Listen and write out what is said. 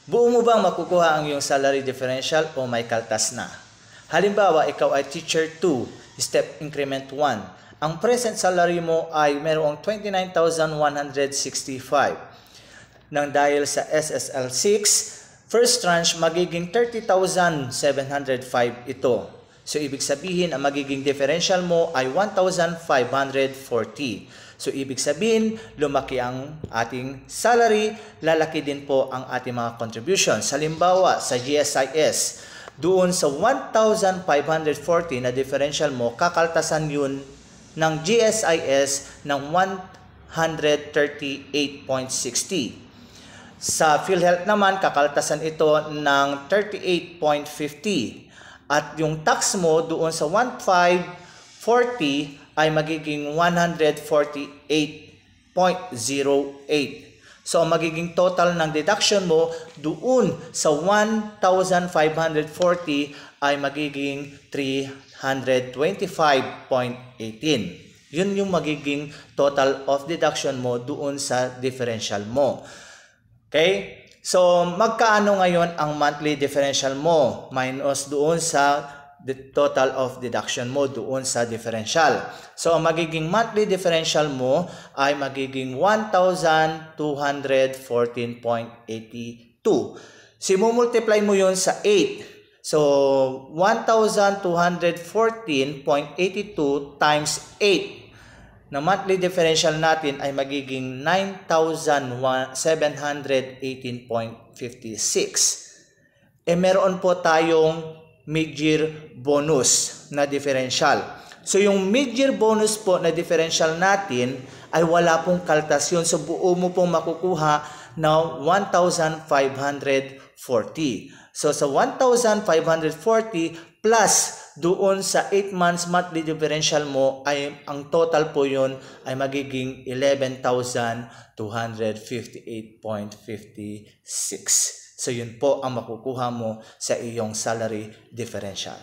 Buo mo bang makukuha ang iyong salary differential o may kaltas na? Halimbawa, ikaw ay teacher 2, step increment 1. Ang present salary mo ay mayroong 29,165. Nang dahil sa SSL 6, first tranche magiging 30,705 ito. So, ibig sabihin, ang magiging differential mo ay 1,540. So, ibig sabihin, lumaki ang ating salary, lalaki din po ang ating mga contributions. Halimbawa, sa GSIS, doon sa 1,540 na differential mo, kakaltasan yun ng GSIS ng 138.60. Sa PhilHealth naman, kakaltasan ito ng 38.50. At yung tax mo doon sa 1,540 ay magiging 148.08. So, ang magiging total ng deduction mo doon sa 1,540 ay magiging 325.18. Yun yung magiging total of deduction mo doon sa differential mo. Okay? So, magkaano ngayon ang monthly differential mo minus doon sa the total of deduction mo doon sa differential. So, ang magiging monthly differential mo ay magiging 1,214.82. So, multiply mo yun sa 8. So, 1,214.82 times 8 na monthly differential natin ay magiging 9,718.56. Meron po tayong mid-year bonus na differential. So, yung mid-year bonus po na differential natin ay wala pong kaltas yun. So, buo mo pong makukuha na 1,540. So, sa 1,540 plus doon sa 8 months monthly differential mo ay ang total po yun ay magiging 11,258.56. So, yun po ang makukuha mo sa iyong salary differential.